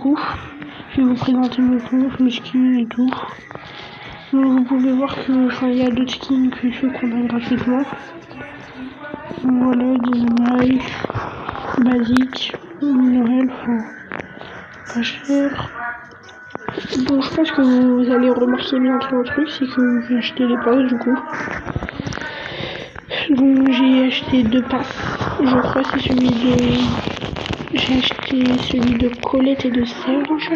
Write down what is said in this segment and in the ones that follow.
coup, je vais vous présenter mon compte, mes skins et tout. Donc vous pouvez voir que il y a d'autres skins que ceux qu'on a gratuitement. Voilà, Dynamite, basique, Noël, enfin pas cher. Bon, je pense que vous allez remarquer bientôt un truc, c'est que j'ai acheté les passes du coup. Donc j'ai acheté 2 passes. Je crois que c'est celui de... J'ai acheté celui de Colette et de Serge.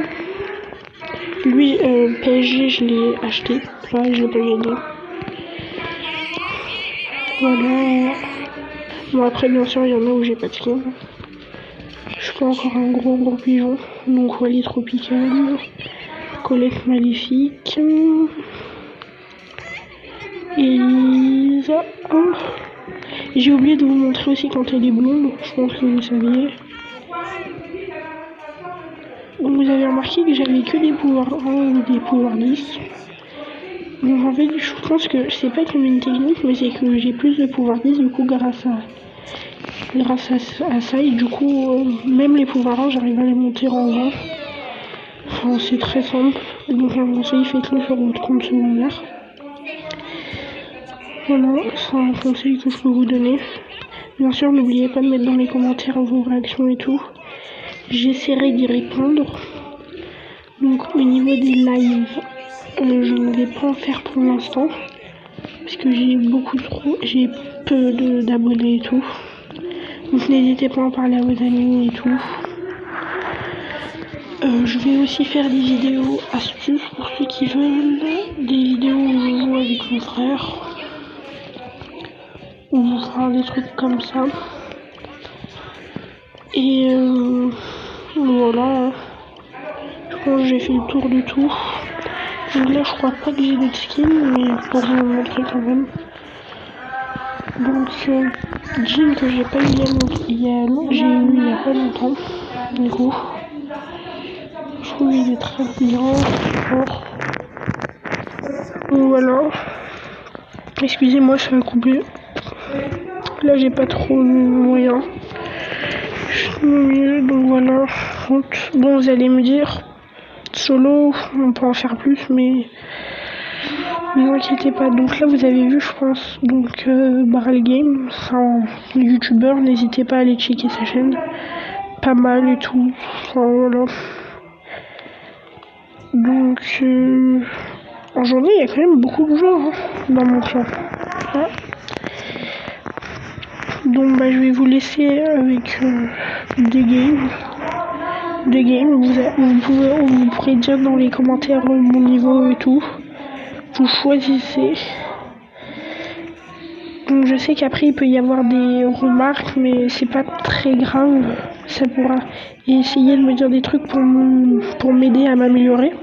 Lui, PSG, je l'ai acheté. Là, je l'ai pas gagné. Voilà. Bon, après, bien sûr, il y en a où j'ai pas de skin. Je fais encore un gros pigeon. Donc, Wally Tropical. Colette Maléfique. Elisa. Oh. J'ai oublié de vous montrer aussi quand elle est blonde. Je pense que vous saviez. Donc, vous avez remarqué que j'avais que des pouvoirs 1 ou des pouvoirs 10. Donc en fait, je pense que c'est pas comme une technique, mais c'est que j'ai plus de pouvoir 10 du coup grâce à ça, et du coup même les pouvoirs 1 j'arrive à les monter en 20. Enfin c'est très simple, donc un conseil, faites-le sur votre compte secondaire. Voilà, c'est un conseil que je peux vous donner. Bien sûr, n'oubliez pas de mettre dans les commentaires vos réactions et tout. J'essaierai d'y répondre. Donc au niveau des lives, je ne vais pas en faire pour l'instant. Parce que j'ai peu d'abonnés et tout. Donc n'hésitez pas à en parler à vos amis et tout. Je vais aussi faire des vidéos astuces pour ceux qui veulent. Des vidéos où je joue avec mon frère. Où on fera des trucs comme ça. Et voilà. Je pense que j'ai fait le tour de tout. Donc là je crois pas que j'ai d'autres skins, mais pour vous montrer quand même. Donc Jean que j'ai pas eu j'ai eu il y a pas longtemps. Du coup, je trouve qu'il est très bien, fort. Donc voilà. Excusez-moi, ça a coupé. Là j'ai pas trop de moyens. Donc voilà. Bon, vous allez me dire, solo, on peut en faire plus, mais ne vous inquiétez pas. Donc là vous avez vu, je pense, donc Barrel Game, c'est un youtubeur, n'hésitez pas à aller checker sa chaîne. Pas mal et tout. Enfin voilà. Donc en journée il y a quand même beaucoup de joueurs dans mon clan. Ouais. Donc je vais vous laisser avec des games. Vous pourrez dire dans les commentaires mon niveau et tout. Vous choisissez. Donc je sais qu'après il peut y avoir des remarques, mais c'est pas très grave. Ça pourra essayer de me dire des trucs pour m'aider à m'améliorer.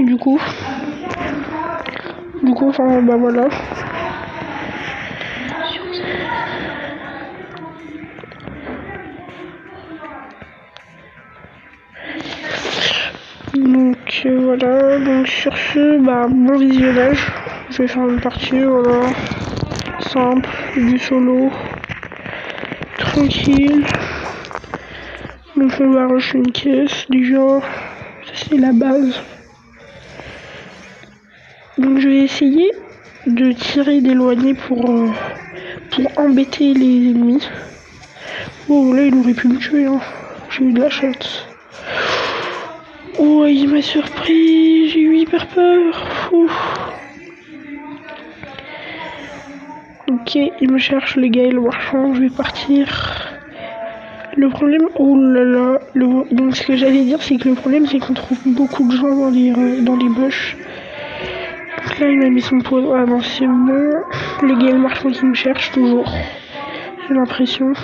Du coup, enfin voilà. Donc voilà, donc sur ce, bon visionnage. Je vais faire une partie, voilà, simple, du solo, tranquille. Donc on va rusher une caisse, déjà, ça c'est la base. Donc je vais essayer de tirer d'éloigner pour embêter les ennemis. Oh là il aurait pu me tuer, hein. J'ai eu de la chance. Oh il m'a surpris, j'ai eu hyper peur. Ouf. Ok, il me cherche les gars, le marchand, je vais partir. Le problème, oh là là, donc ce que j'allais dire c'est que le problème c'est qu'on trouve beaucoup de gens dans les bush. Donc là il m'a mis son pot, ah non c'est bon. Les gars, le marchand qui me cherche toujours, j'ai l'impression.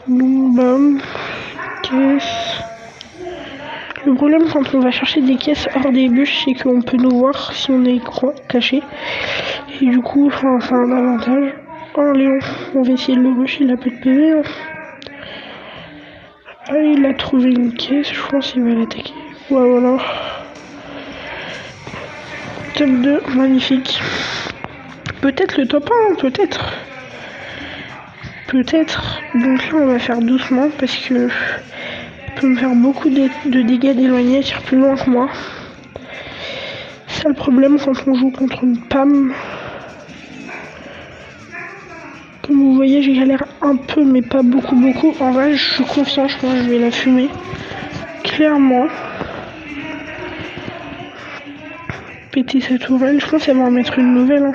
Boum bam, caisse. Le problème quand on va chercher des caisses hors des bûches, c'est qu'on peut nous voir si on est caché. Et du coup, enfin, c'est un avantage. Oh Léon, on va essayer de le rush, il a peu de PV. Hein. Ah, il a trouvé une caisse, je pense qu'il va l'attaquer. Ouais, voilà. Top 2, magnifique. Peut-être le top 1, peut-être. Peut-être. Donc là, on va faire doucement parce que il peut me faire beaucoup de dégâts d'éloigner, tire plus loin que moi. C'est le problème quand on joue contre une PAM. Comme vous voyez, j'ai galère un peu, mais pas beaucoup. En vrai, je suis confiant, je pense que je vais la fumer. Clairement. Péter sa tourelle, je pense qu'elle va en mettre une nouvelle. Hein,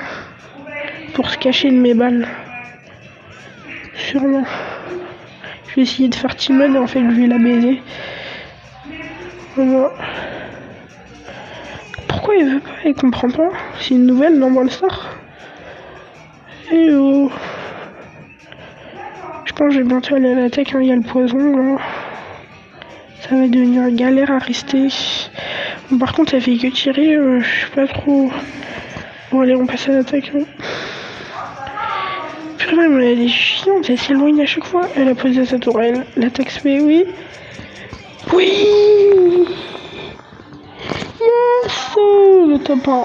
pour se cacher de mes balles. Sûrement. Je vais essayer de faire Timon et en fait, je vais la baiser. Voilà. Pourquoi il veut pas? Il comprend pas. C'est une nouvelle dans Brawl Stars. Eh oh. Je pense que je vais bientôt aller à l'attaque, hein. Il y a le poison là. Ça va devenir galère à rester. Bon, par contre, ça fait que tirer, je sais pas trop. Bon, allez, on passe à l'attaque. Hein. Putain, mais elle est chiante, elle s'éloigne à chaque fois. Elle a posé sa tourelle. L'attaque se fait, oui. Oui! Yes! Le top 1.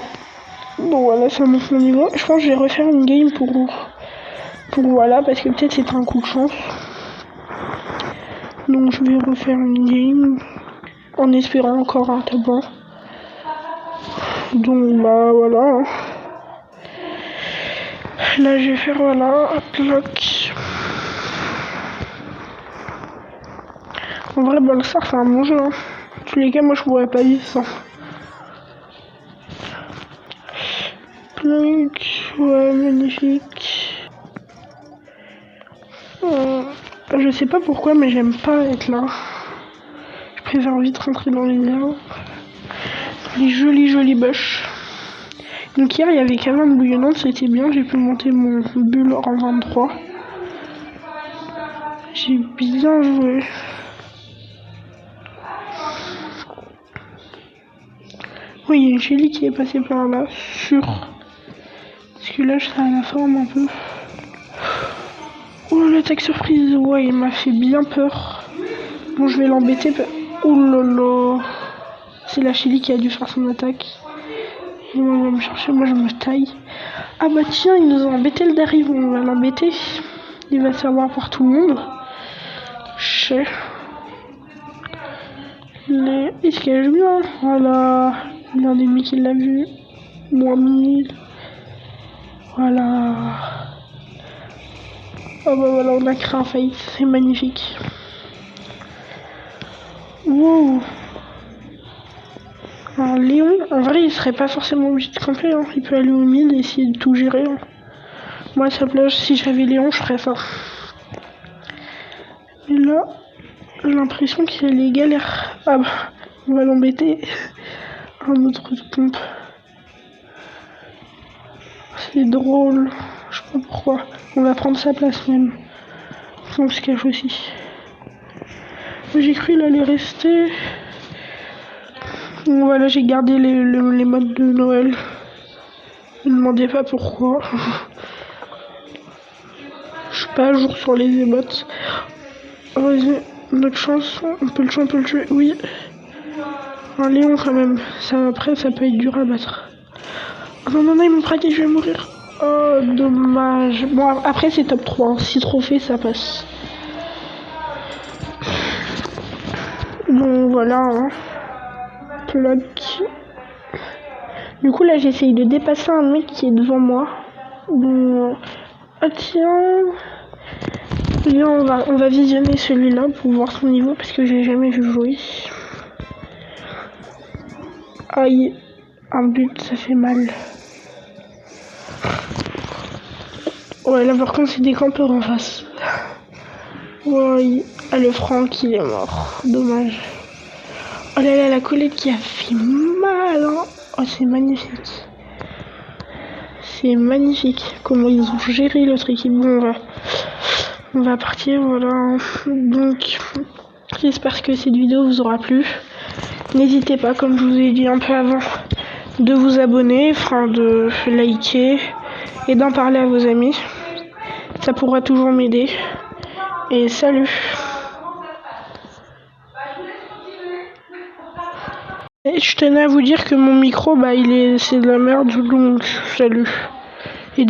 Bon, voilà, ça monte mon niveau. Je pense que je vais refaire une game pour voilà, parce que peut-être c'est un coup de chance. Donc je vais refaire une game en espérant encore un top 1. Donc bah voilà. Là je vais faire voilà, uplock. En vrai, Brawl Stars c'est un bon jeu. Hein. En tous les cas, moi je pourrais pas vivre sans. Plunk, ouais, magnifique. Je sais pas pourquoi, mais j'aime pas être là. Je préfère vite rentrer dans les airs. Les jolies bush. Donc hier, il y avait caverne bouillonnante, c'était bien. J'ai pu monter mon bulle en 23. J'ai bien joué. Oui, il y a une Shelly qui est passée par là, sûr. Parce que là, je serai à la forme un peu. Oh, l'attaque surprise, ouais, il m'a fait bien peur. Bon, je vais l'embêter. Oh là là. C'est la Shelly qui a dû faire son attaque. Il va me chercher, moi je me taille. Ah bah tiens, il nous a embêté le derrière, on va l'embêter. Il va savoir pour tout le monde. Je sais. Il se cache bien. Voilà. Il y a un ennemi qui l'a vu. Moins 1000. Voilà. Oh bah voilà, on a créé un fight. C'est magnifique. Wow. Alors Léon, en vrai, il serait pas forcément obligé de camper. Hein. Il peut aller au mid et essayer de tout gérer. Hein. Moi, à sa place, si j'avais Léon, je ferais ça. Et là, j'ai l'impression qu'il y a les galères. Ah bah, on va l'embêter. Un autre pompe. C'est drôle. Je sais pas pourquoi. On va prendre sa place même. On se cache aussi. J'ai cru qu'il allait rester. Bon, voilà, j'ai gardé les modes de Noël. Ne me demandez pas pourquoi. Je suis pas à jour sur les émotes. Vas-y, notre chance, on peut le tuer, oui. Un Léon quand même, ça après ça peut être dur à battre. Oh non, ils m'ont braqué, je vais mourir. Oh, dommage. Bon, après c'est top 3, hein. 6 trophées, ça passe. Donc voilà, hein. Pluck. Du coup là j'essaye de dépasser un mec qui est devant moi. Bon. Ah tiens. Là, on va visionner celui-là pour voir son niveau parce que j'ai jamais vu jouer. Aïe, un but, ça fait mal. Ouais, là par contre, c'est des campeurs en face. Ouais, ah, le Franck, il est mort. Dommage. Oh là là, la Colette qui a fait mal. Hein. Oh, c'est magnifique. C'est magnifique comment ils ont géré l'autre équipe. Bon, on va partir, voilà. Donc, j'espère que cette vidéo vous aura plu. N'hésitez pas, comme je vous ai dit un peu avant, de vous abonner, enfin de liker et d'en parler à vos amis. Ça pourra toujours m'aider. Et salut! Et je tenais à vous dire que mon micro, c'est de la merde, donc salut. Et